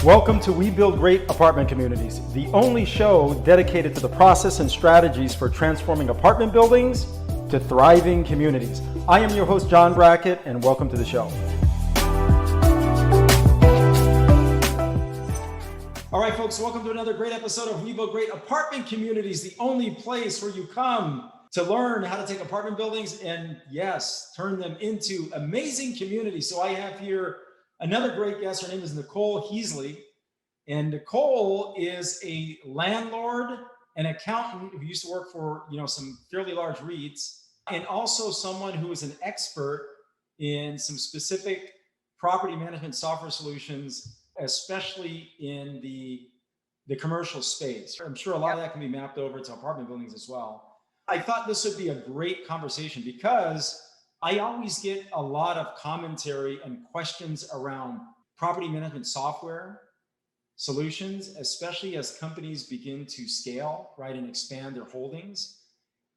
Welcome to We Build Great Apartment Communities, the only show dedicated to the process and strategies for transforming apartment buildings to thriving communities. I am your host, John Brackett, and welcome to the show. All right, folks, welcome to another great episode of We Build Great Apartment Communities, the only place where you come to learn how to take apartment buildings and, yes, turn them into amazing communities. So I have here another great guest. Her name is Nicole Heasley. And Nicole is a landlord and accountant who used to work for, some fairly large REITs, and also someone who is an expert in some specific property management software solutions, especially in the commercial space. I'm sure a lot of that can be mapped over to apartment buildings as well. I thought this would be a great conversation because I always get a lot of commentary and questions around property management software solutions, especially as companies begin to scale, right, and expand their holdings.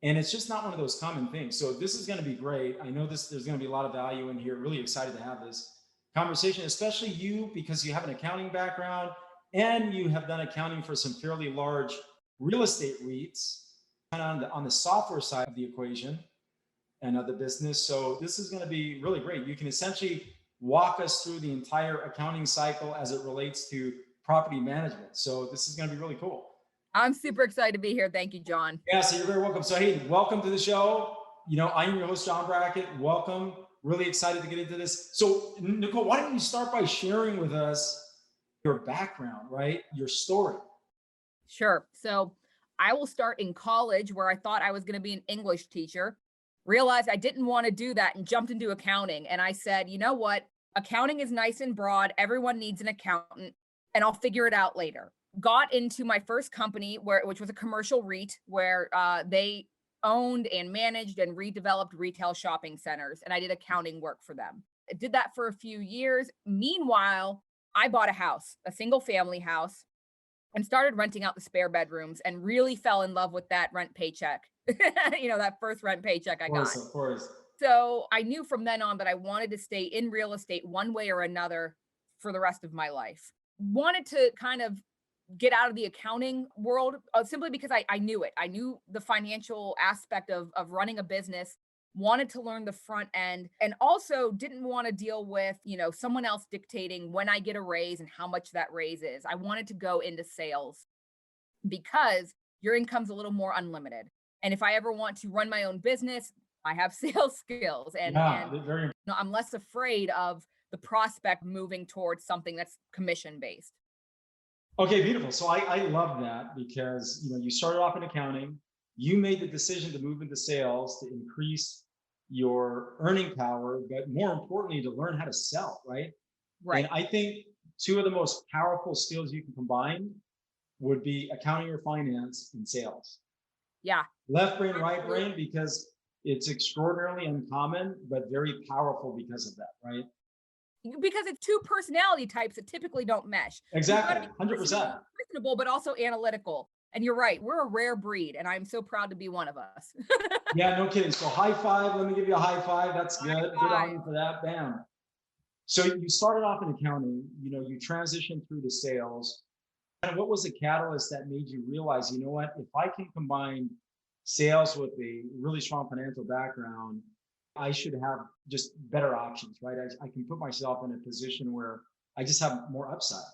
And it's just not one of those common things. So this is going to be great. I know there's going to be a lot of value in here. Really excited to have this conversation, especially you, because you have an accounting background and you have done accounting for some fairly large real estate REITs kind of on the software side of the equation and of the business. So this is going to be really great. You can essentially walk us through the entire accounting cycle as it relates to property management. So this is going to be really cool. I'm super excited to be here. Thank you, John. Yeah, so you're very welcome. So hey, welcome to the show. I'm your host, John Brackett. Welcome. Really excited to get into this. So Nicole, why don't you start by sharing with us your background, right? Your story. Sure. So I will start in college where I thought I was going to be an English teacher, realized I didn't want to do that and jumped into accounting. And I said, you know what? Accounting is nice and broad. Everyone needs an accountant and I'll figure it out later. Got into my first company which was a commercial REIT where they owned and managed and redeveloped retail shopping centers. And I did accounting work for them. I did that for a few years. Meanwhile, I bought a house, a single family house, and started renting out the spare bedrooms and really fell in love with that rent paycheck. That first rent paycheck I got. Of course. So I knew from then on that I wanted to stay in real estate one way or another for the rest of my life. Wanted to kind of get out of the accounting world simply because I knew it. I knew the financial aspect of running a business, wanted to learn the front end, and also didn't want to deal with, someone else dictating when I get a raise and how much that raise is. I wanted to go into sales because your income's a little more unlimited. And if I ever want to run my own business, I have sales skills and I'm less afraid of the prospect moving towards something that's commission-based. Okay, beautiful. So I love that because, you started off in accounting, you made the decision to move into sales to increase your earning power, but more importantly, to learn how to sell, right? Right. And I think two of the most powerful skills you can combine would be accounting or finance and sales. Yeah. Left brain, right brain, because it's extraordinarily uncommon, but very powerful because of that, right? Because it's two personality types that typically don't mesh. Exactly, 100%. Reasonable, but also analytical. And you're right, we're a rare breed, and I'm so proud to be one of us. Yeah, no kidding. So high five, let me give you a high five. That's good. Good on you for that. Bam. So you started off in accounting, you transitioned through to sales. And what was the catalyst that made you realize, you know what, if I can combine sales with a really strong financial background, I should have just better options, right? I can put myself in a position where I just have more upside.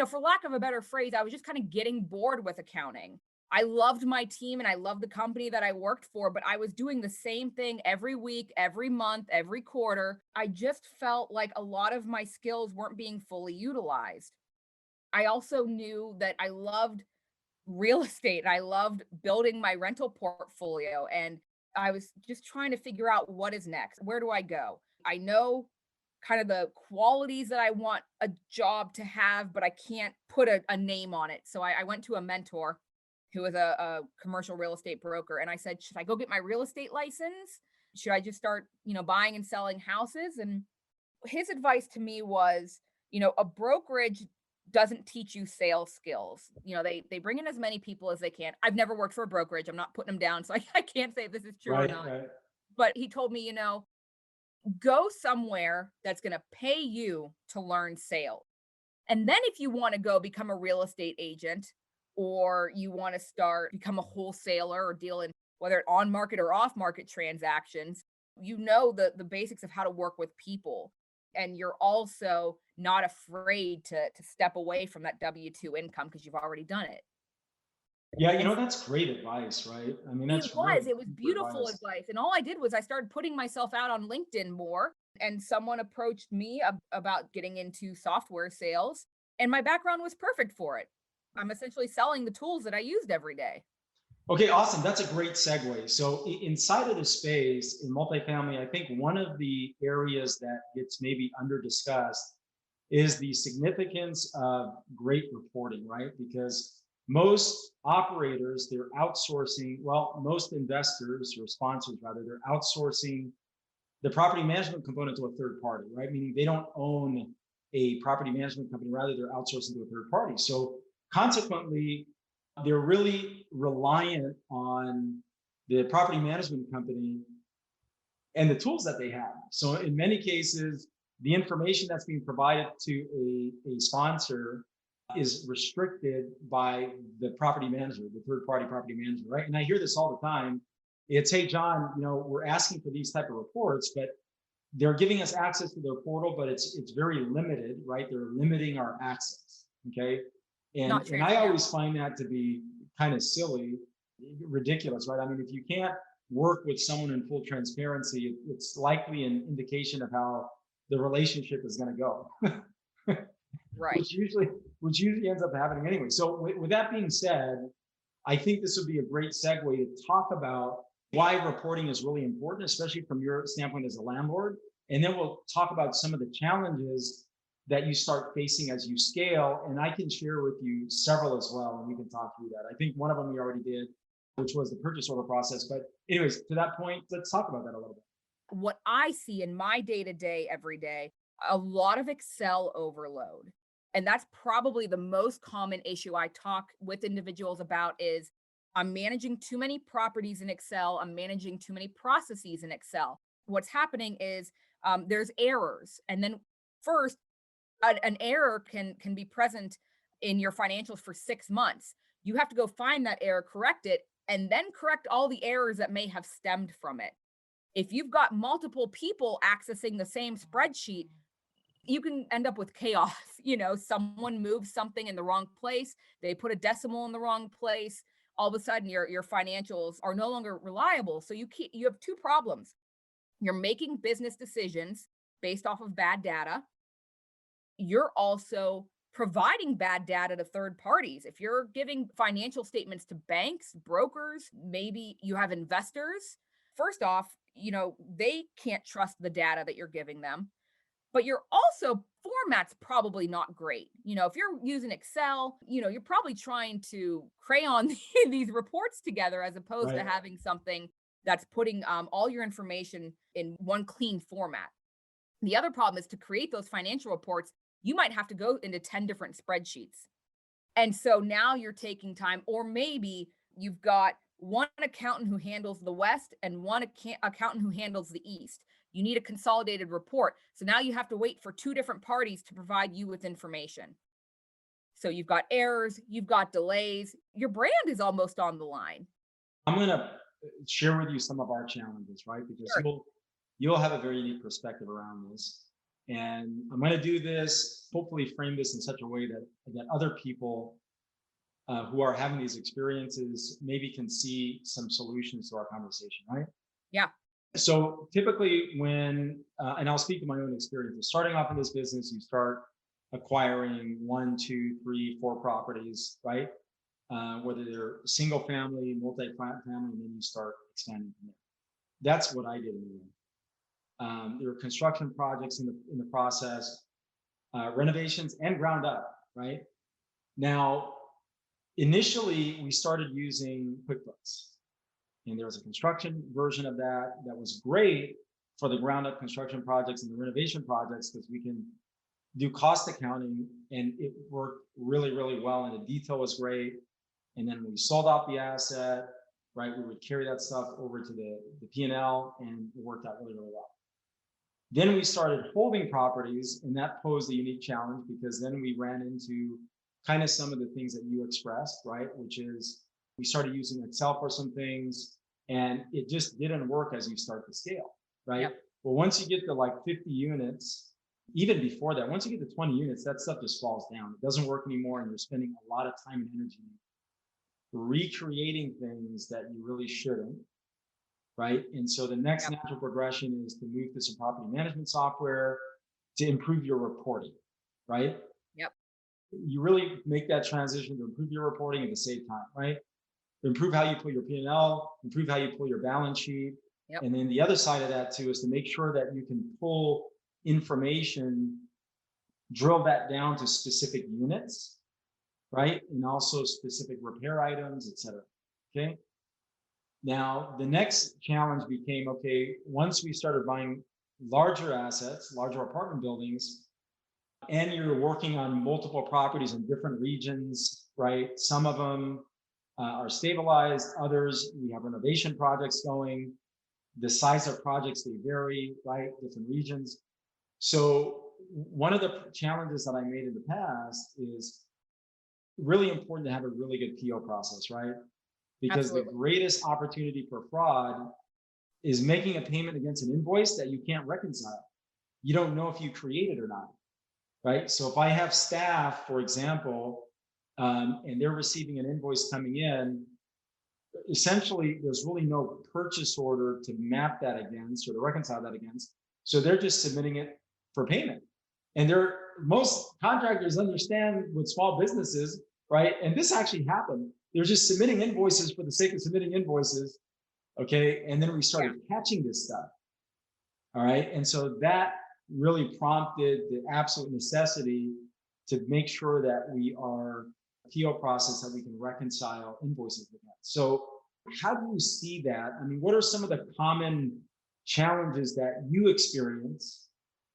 For lack of a better phrase, I was just kind of getting bored with accounting. I loved my team and I loved the company that I worked for, but I was doing the same thing every week, every month, every quarter. I just felt like a lot of my skills weren't being fully utilized. I also knew that I loved real estate and I loved building my rental portfolio. And I was just trying to figure out what is next. Where do I go? I know kind of the qualities that I want a job to have, but I can't put a name on it. So I went to a mentor who was a commercial real estate broker. And I said, should I go get my real estate license? Should I just start, buying and selling houses? And his advice to me was, a brokerage doesn't teach you sales skills. They bring in as many people as they can. I've never worked for a brokerage. I'm not putting them down. So I can't say if this is true or not. Right. But he told me, go somewhere that's going to pay you to learn sales. And then if you want to go become a real estate agent, or you want to become a wholesaler or deal in whether on market or off market transactions, you know the basics of how to work with people. And you're also not afraid to step away from that W-2 income because you've already done it. Yeah, And that's great advice, right? I mean, that's it really was super beautiful advice. advice. And all I did was I started putting myself out on LinkedIn more. And someone approached me about getting into software sales. And my background was perfect for it. I'm essentially selling the tools that I used every day. Okay, awesome. That's a great segue. So inside of the space in multifamily, I think one of the areas that gets maybe under discussed is the significance of great reporting, right? Because most operators, they're outsourcing, well, most investors or sponsors rather, they're outsourcing the property management component to a third party, right? Meaning they don't own a property management company, rather they're outsourcing to a third party. So consequently, they're really reliant on the property management company and the tools that they have. So in many cases, the information that's being provided to a sponsor is restricted by the property manager, the third party property manager, right? And I hear this all the time. It's, hey, John, we're asking for these type of reports, but they're giving us access to their portal, but it's very limited, right? They're limiting our access, okay? Not And I transparent. always find that to be kind of silly, ridiculous, right? I mean, if you can't work with someone in full transparency, it's likely an indication of how the relationship is going to go, Right. which usually ends up happening anyway. So with that being said, I think this would be a great segue to talk about why reporting is really important, especially from your standpoint as a landlord. And then we'll talk about some of the challenges that you start facing as you scale. And I can share with you several as well, and we can talk through that. I think one of them we already did, which was the purchase order process. But anyways, to that point, let's talk about that a little bit. What I see in my day to day, every day, a lot of Excel overload. And that's probably the most common issue I talk with individuals about is I'm managing too many properties in Excel. I'm managing too many processes in Excel. What's happening is there's errors. And then first, an error can be present in your financials for 6 months. You have to go find that error, correct it, and then correct all the errors that may have stemmed from it. If you've got multiple people accessing the same spreadsheet, you can end up with chaos. Someone moves something in the wrong place, they put a decimal in the wrong place. All of a sudden, your financials are no longer reliable. So you have two problems. You're making business decisions based off of bad data. You're also providing bad data to third parties. If you're giving financial statements to banks, brokers, maybe you have investors, first off, they can't trust the data that you're giving them. But you're also format's probably not great. If you're using Excel, you're probably trying to crayon these reports together as opposed to Right. having something that's putting all your information in one clean format. The other problem is to create those financial reports, you might have to go into 10 different spreadsheets. And so now you're taking time, or maybe you've got one accountant who handles the West and one accountant who handles the East. You need a consolidated report. So now you have to wait for two different parties to provide you with information. So you've got errors, you've got delays, your brand is almost on the line. I'm going to share with you some of our challenges, right? Because Sure. you'll have a very unique perspective around this. And I'm going to do this, hopefully frame this in such a way that other people who are having these experiences maybe can see some solutions to our conversation, right? Yeah. So typically and I'll speak to my own experiences, starting off in this business, you start acquiring 1, 2, 3, 4 properties, right? Whether they're single family, multi-family, and then you start expanding from there. That's what I did anyway. There were construction projects in the process, renovations and ground up, right? Now, initially we started using QuickBooks, and there was a construction version of that was great for the ground up construction projects and the renovation projects because we can do cost accounting, and it worked really, really well, and the detail was great. And then we sold off the asset, right? We would carry that stuff over to the P&L, and it worked out really, really well. Then we started holding properties, and that posed a unique challenge because then we ran into kind of some of the things that you expressed, right? Which is we started using Excel for some things, and it just didn't work as you start to scale, right? Yep. Well, once you get to like 50 units, even before that, once you get to 20 units, that stuff just falls down. It doesn't work anymore, and you're spending a lot of time and energy recreating things that you really shouldn't, right? And so the next Yep. natural progression is to move to some property management software to improve your reporting, right? Yep. You really make that transition to improve your reporting and to save time, right? Improve how you pull your P&L, improve how you pull your balance sheet. Yep. And then the other side of that too is to make sure that you can pull information, drill that down to specific units, right? And also specific repair items, et cetera. Okay. Now, the next challenge became, okay, once we started buying larger assets, larger apartment buildings, and you're working on multiple properties in different regions, right? Some of them are stabilized, others, we have renovation projects going. The size of projects, they vary, right? Different regions. So one of the challenges that I made in the past is really important to have a really good PO process, right? Because Absolutely. the greatest opportunity for fraud is making a payment against an invoice that you can't reconcile. You don't know if you created or not, right? So if I have staff, for example, and they're receiving an invoice coming in, essentially there's really no purchase order to map that against or to reconcile that against. So they're just submitting it for payment. And most contractors understand with small businesses, right? And this actually happened. They're just submitting invoices for the sake of submitting invoices. Okay. And then we started catching this stuff. All right. And so that really prompted the absolute necessity to make sure that we are a PO process that we can reconcile invoices with that. So how do you see that? I mean, what are some of the common challenges that you experience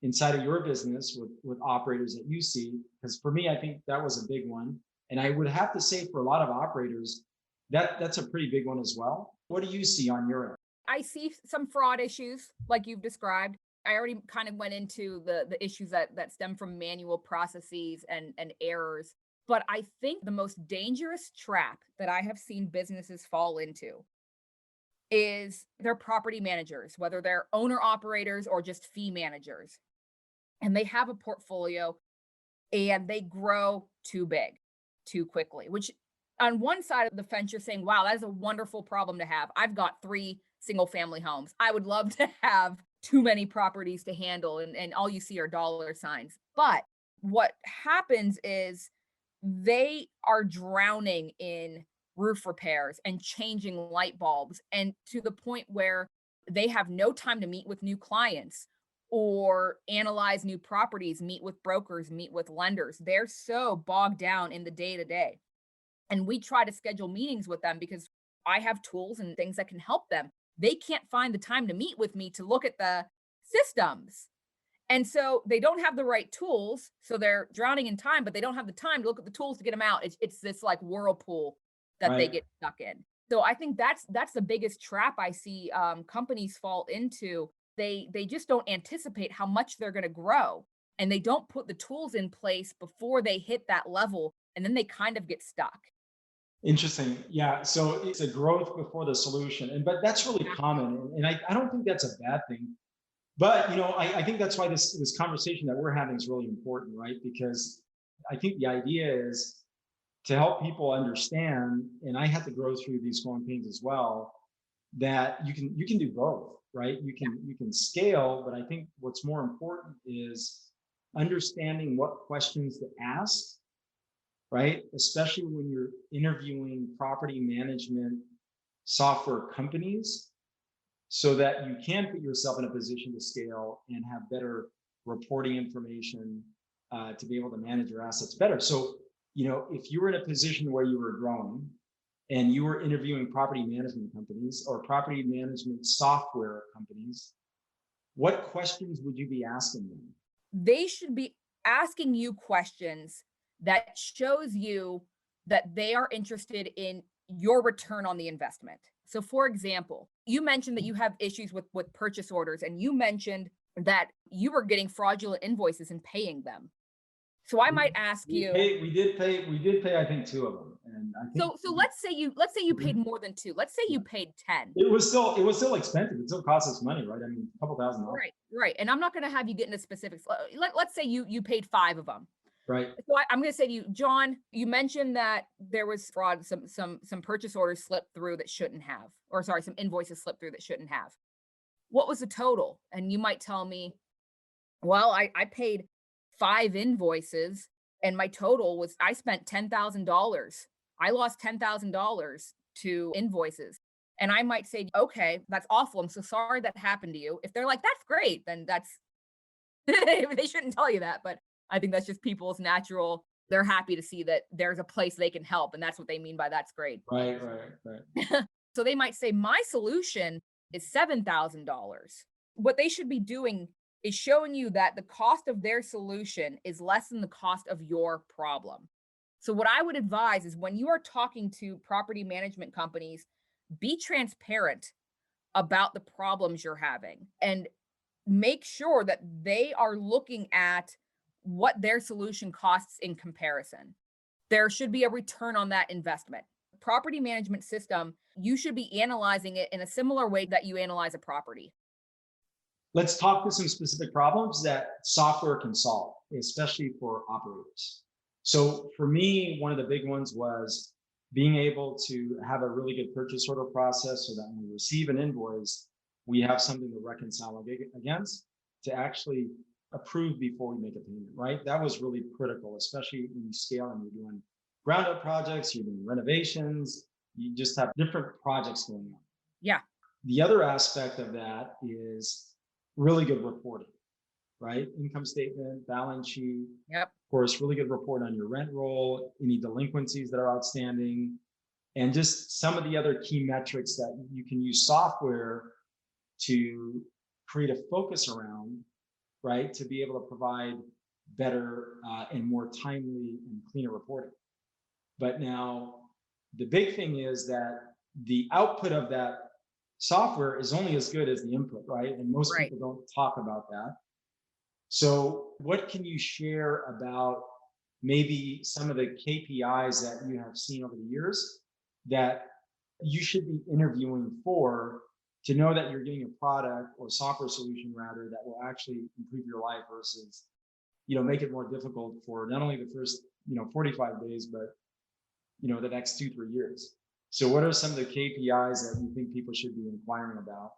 inside of your business with operators that you see? Because for me, I think that was a big one. And I would have to say for a lot of operators, that's a pretty big one as well. What do you see on your end? I see some fraud issues like you've described. I already kind of went into the issues that stem from manual processes and errors. But I think the most dangerous trap that I have seen businesses fall into is their property managers, whether they're owner operators or just fee managers. And they have a portfolio and they grow too big, too quickly, which on one side of the fence, you're saying, wow, that is a wonderful problem to have. I've got 3 single family homes. I would love to have too many properties to handle, and all you see are dollar signs. But what happens is they are drowning in roof repairs and changing light bulbs, and to the point where they have no time to meet with new clients or analyze new properties, meet with brokers, meet with lenders. They're so bogged down in the day to day. And we try to schedule meetings with them because I have tools and things that can help them. They can't find the time to meet with me to look at the systems. And so they don't have the right tools. So they're drowning in time, but they don't have the time to look at the tools to get them out. It's this like whirlpool that they Right. get stuck in. So I think that's the biggest trap I see companies fall into. They just don't anticipate how much they're going to grow, and they don't put the tools in place before they hit that level, and then they kind of get stuck. Interesting. Yeah. So it's a growth before the solution. But that's really common. And I don't think that's a bad thing. But I think that's why this conversation that we're having is really important, right? Because I think the idea is to help people understand, and I had to grow through these growing pains as well, that you can do both, right? You can scale, but I think what's more important is understanding what questions to ask, right? Especially when you're interviewing property management software companies, so that you can put yourself in a position to scale and have better reporting information to be able to manage your assets better. So, if you were in a position where you were growing and you were interviewing property management companies or property management software companies, what questions would you be asking them? They should be asking you questions that shows you that they are interested in your return on the investment. So for example, you mentioned that you have issues with purchase orders, and you mentioned that you were getting fraudulent invoices and paying them. So I might ask you, We did pay, I think, two of them. And I think so let's say you paid more than two. Let's say you paid 10. it was still expensive. It still cost us money, right? I mean, a couple $1,000. Right. And I'm not going to have you get into specifics. Let's say you paid 5 of them. Right. So I'm going to say to you, John, you mentioned that there was fraud, some purchase orders slipped through that shouldn't have, or sorry, some invoices slipped through that shouldn't have. What was the total? And you might tell me, well, I paid 5 invoices and my total was, I spent $10,000. I lost $10,000 to invoices. And I might say, okay, that's awful. I'm so sorry that happened to you. If they're like, that's great, then that's, they shouldn't tell you that. But I think that's just people's natural. They're happy to see that there's a place they can help. And that's what they mean by that's great. Right. So they might say, my solution is $7,000. What they should be doing is showing you that the cost of their solution is less than the cost of your problem. So what I would advise is when you are talking to property management companies, be transparent about the problems you're having and make sure that they are looking at what their solution costs in comparison. There should be a return on that investment. Property management system, you should be analyzing it in a similar way that you analyze a property. Let's talk to some specific problems that software can solve, especially for operators. So for me, one of the big ones was being able to have a really good purchase order process so that when we receive an invoice, we have something to reconcile against to actually approve before we make a payment, right? That was really critical, especially when you scale and you're doing ground up projects, you're doing renovations, you just have different projects going on. Yeah. The other aspect of that is really good reporting, right? Income statement, balance sheet. Yep. Of course, really good report on your rent roll, any delinquencies that are outstanding, and just some of the other key metrics that you can use software to create a focus around, right? To be able to provide better and more timely and cleaner reporting. But now the big thing is that the output of that software is only as good as the input, right? And most people don't talk about that. So what can you share about maybe some of the KPIs that you have seen over the years that you should be interviewing for to know that you're getting a product or software solution rather that will actually improve your life versus, make it more difficult for not only the first, 45 days, but, the next 2-3 years. So what are some of the KPIs that you think people should be inquiring about,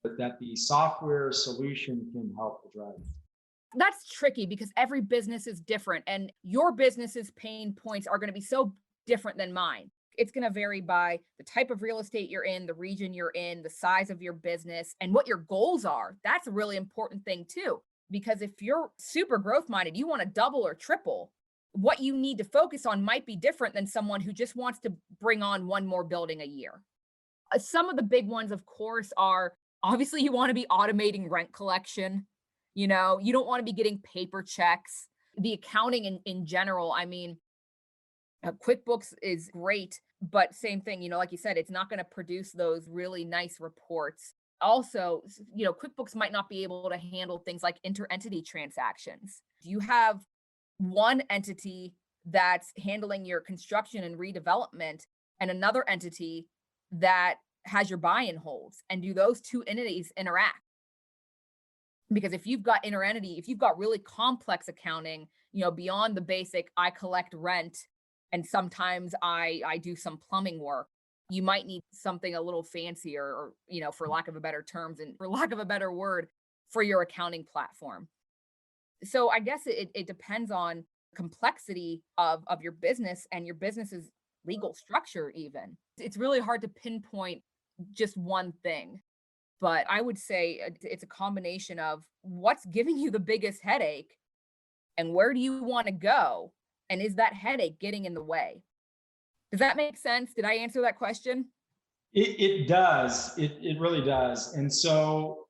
but that the software solution can help drive? That's tricky because every business is different and your business's pain points are going to be so different than mine. It's going to vary by the type of real estate you're in, the region you're in, the size of your business, and what your goals are. That's a really important thing too, because if you're super growth minded, you want to double or triple, what you need to focus on might be different than someone who just wants to bring on one more building a year. Some of the big ones, of course, are obviously you want to be automating rent collection. You don't want to be getting paper checks. The accounting in general, I mean, QuickBooks is great, but same thing, like you said, it's not going to produce those really nice reports. Also, QuickBooks might not be able to handle things like inter-entity transactions. Do you have one entity that's handling your construction and redevelopment and another entity that has your buy-in holds? And do those two entities interact? Because if you've got if you've got really complex accounting, beyond the basic, I collect rent and sometimes I do some plumbing work, you might need something a little fancier or, for lack of a better terms and for lack of a better word, for your accounting platform. So I guess it depends on complexity of your business and your business's legal structure even. It's really hard to pinpoint just one thing. But I would say it's a combination of what's giving you the biggest headache and where do you want to go? And is that headache getting in the way? Does that make sense? Did I answer that question? It does. It really does. And so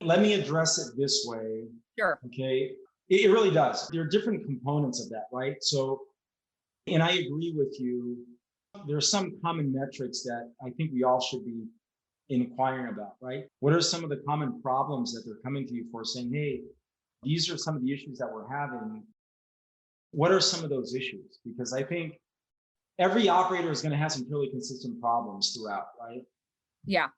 let me address it this way. Sure. Okay. It really does. There are different components of that, right? So, and I agree with you. There are some common metrics that I think we all should be inquiring about, right? What are some of the common problems that they're coming to you for, saying, hey, these are some of the issues that we're having. What are some of those issues? Because I think every operator is going to have some really consistent problems throughout, right? Yeah.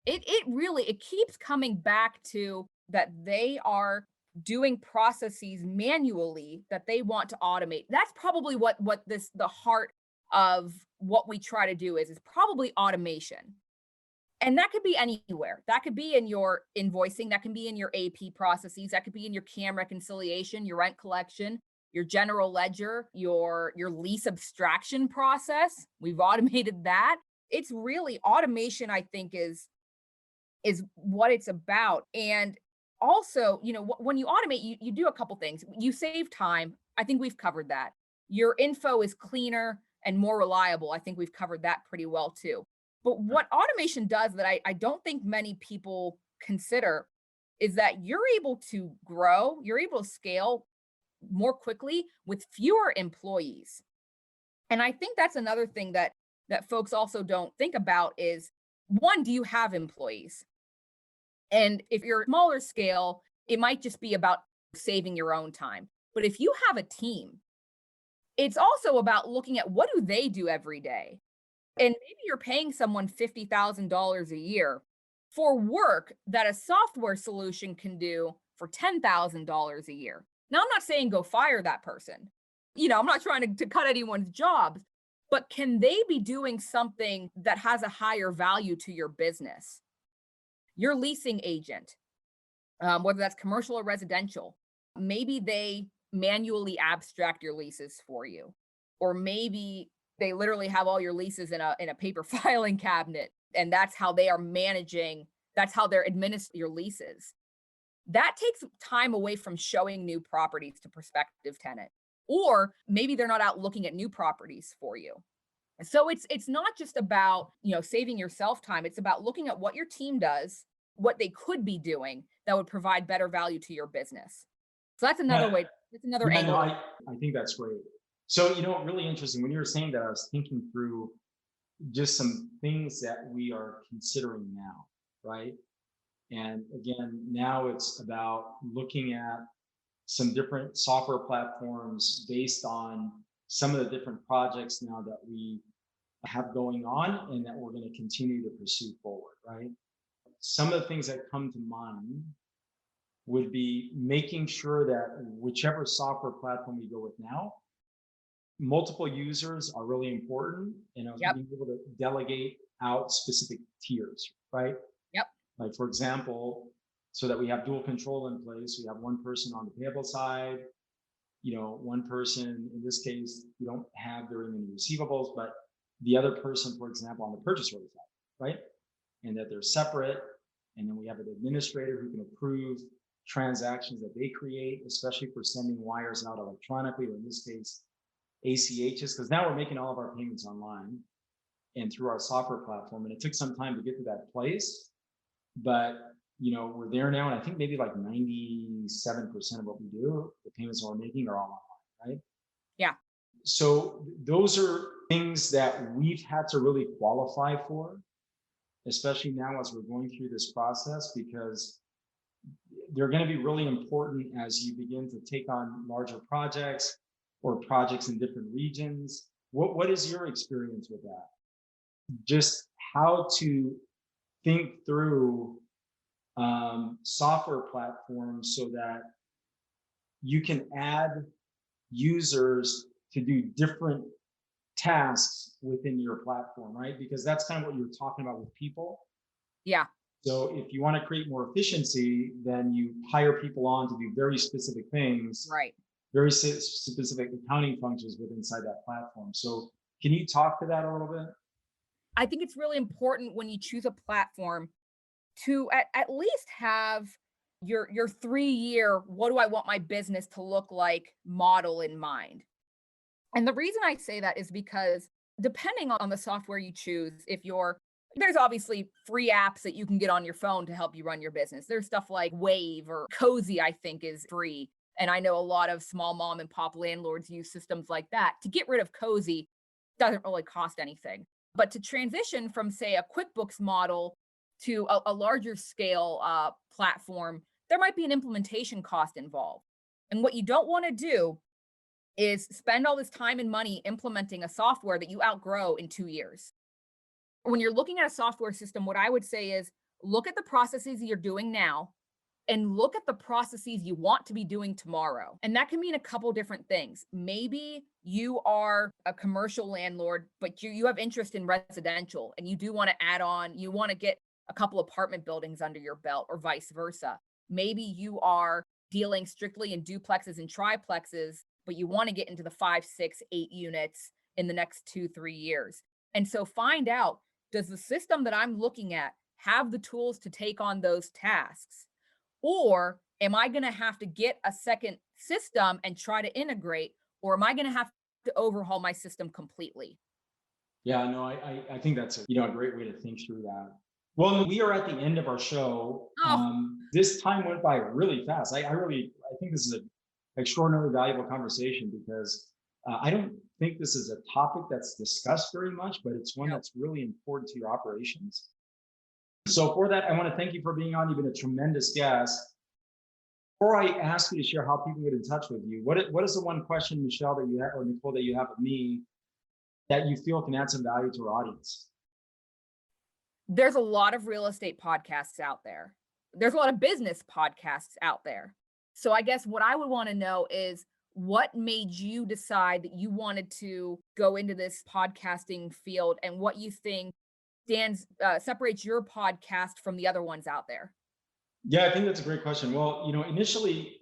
It really it keeps coming back to that they are doing processes manually that they want to automate. That's probably what this the heart of what we try to do is probably automation. And that could be anywhere. That could be in your invoicing, that can be in your AP processes, that could be in your CAM reconciliation, your rent collection, your general ledger, your lease abstraction process. We've automated that. It's really automation, I think, is what it's about. And also, when you automate, you do a couple things. You save time. I think we've covered that. Your info is cleaner and more reliable. I think we've covered that pretty well too. But what automation does that I don't think many people consider is that you're able to grow, you're able to scale more quickly with fewer employees. And I think that's another thing that folks also don't think about is, one, do you have employees? And if you're smaller scale, it might just be about saving your own time. But if you have a team, it's also about looking at what do they do every day. And maybe you're paying someone $50,000 a year for work that a software solution can do for $10,000 a year. Now, I'm not saying go fire that person. I'm not trying to cut anyone's jobs, but can they be doing something that has a higher value to your business? Your leasing agent, whether that's commercial or residential, maybe they manually abstract your leases for you, or maybe they literally have all your leases in a paper filing cabinet, and that's how they are managing. That's how they're administering your leases. That takes time away from showing new properties to prospective tenant, or maybe they're not out looking at new properties for you. So it's not just about, saving yourself time. It's about looking at what your team does, what they could be doing that would provide better value to your business. So that's another way. That's another Yeah, angle. no, I think that's great. So, really interesting. When you were saying that, I was thinking through just some things that we are considering now, right? And again, now it's about looking at some different software platforms based on some of the different projects now that we have going on and that we're going to continue to pursue forward, right? Some of the things that come to mind would be making sure that whichever software platform we go with now, multiple users are really important, and Yep. being able to delegate out specific tiers, right? Yep. Like, for example, so that we have dual control in place, we have one person on the payable side, one person, in this case, we don't have very many receivables, but the other person, for example, on the purchase order side, right? And that they're separate. And then we have an administrator who can approve transactions that they create, especially for sending wires out electronically, or in this case, ACHs, because now we're making all of our payments online and through our software platform. And it took some time to get to that place, but we're there now. And I think maybe like 97% of what we do, the payments that we're making are all online, right? Yeah. So those are things that we've had to really qualify for, especially now as we're going through this process, because they're going to be really important as you begin to take on larger projects or projects in different regions. What is your experience with that? Just how to think through software platforms so that you can add users to do different tasks within your platform, right? Because that's kind of what you're talking about with people. Yeah. So if you want to create more efficiency, then you hire people on to do very specific things, Right. very specific accounting functions within inside that platform. So can you talk to that a little bit? I think it's really important when you choose a platform to at least have your 3-year, what do I want my business to look like model in mind. And the reason I say that is because depending on the software you choose, there's obviously free apps that you can get on your phone to help you run your business. There's stuff like Wave or Cozy, I think, is free. And I know a lot of small mom and pop landlords use systems like that. To get rid of Cozy doesn't really cost anything. But to transition from, say, a QuickBooks model to a larger scale platform, there might be an implementation cost involved. And what you don't want to do is spend all this time and money implementing a software that you outgrow in 2 years. When you're looking at a software system, what I would say is look at the processes you're doing now and look at the processes you want to be doing tomorrow. And that can mean a couple different things. Maybe you are a commercial landlord, but you have interest in residential and you do want to add on, you want to get a couple apartment buildings under your belt or vice versa. Maybe you are dealing strictly in duplexes and triplexes, but you want to get into the 5, 6, 8 units in the next 2-3 years. And so find out, does the system that I'm looking at have the tools to take on those tasks? Or am I going to have to get a second system and try to integrate, or am I going to have to overhaul my system completely? Yeah, no, I think that's a great way to think through that. Well, we are at the end of our show. Oh. This time went by really fast. I think this is an extraordinarily valuable conversation because I don't think this is a topic that's discussed very much, but it's one that's really important to your operations. So for that, I want to thank you for being on. You've been a tremendous guest. Before I ask you to share how people get in touch with you, what is the one question, Michelle, that you have, or Nicole, that you have of me that you feel can add some value to our audience? There's a lot of real estate podcasts out there. There's a lot of business podcasts out there. So I guess what I would want to know is what made you decide that you wanted to go into this podcasting field and what you think separates your podcast from the other ones out there? Yeah, I think that's a great question. Well, initially,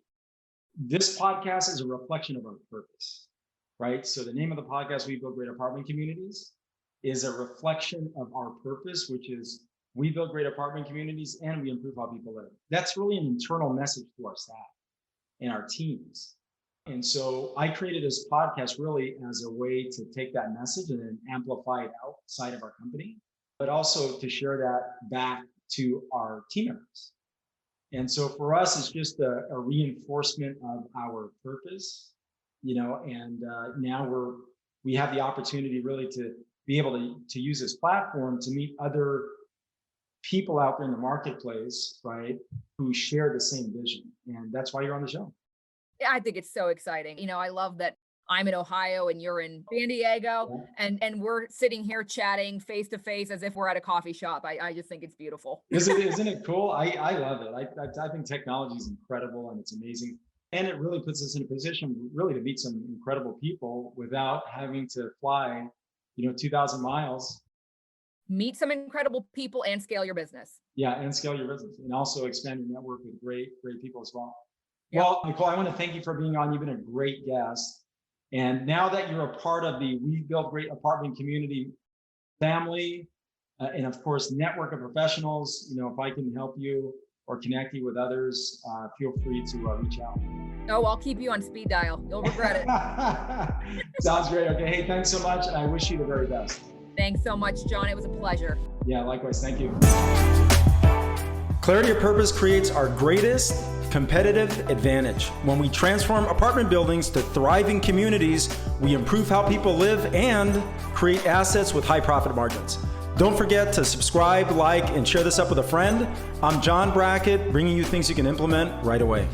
this podcast is a reflection of our purpose, right? So the name of the podcast, We Build Great Apartment Communities, is a reflection of our purpose, which is we build great apartment communities and we improve how people live. That's really an internal message to our staff and our teams. And so I created this podcast really as a way to take that message and then amplify it outside of our company, but also to share that back to our team members. And so for us, it's just a reinforcement of our purpose, and now we have the opportunity really to be able to use this platform to meet other people out there in the marketplace, right, who share the same vision. And that's why you're on the show. Yeah, I think it's so exciting. I love that I'm in Ohio and you're in San Diego, and we're sitting here chatting face to face as if we're at a coffee shop. I just think it's beautiful. Isn't it cool? I love it. I think technology is incredible and it's amazing. And it really puts us in a position really to meet some incredible people without having to fly, 2,000 miles. Meet some incredible people and scale your business. Yeah, and scale your business and also expand your network with great people as well. Yep. Well, Nicole, I want to thank you for being on. You've been a great guest. And now that you're a part of the We Build Great Apartment Community family, and of course, network of professionals, if I can help you or connect you with others, feel free to reach out. Oh, I'll keep you on speed dial. You'll regret it. Sounds great. Okay. Hey, thanks so much. And I wish you the very best. Thanks so much, John. It was a pleasure. Yeah, likewise. Thank you. Clarity of purpose creates our greatest competitive advantage. When we transform apartment buildings to thriving communities, we improve how people live and create assets with high profit margins. Don't forget to subscribe, like, and share this up with a friend. I'm John Brackett, bringing you things you can implement right away.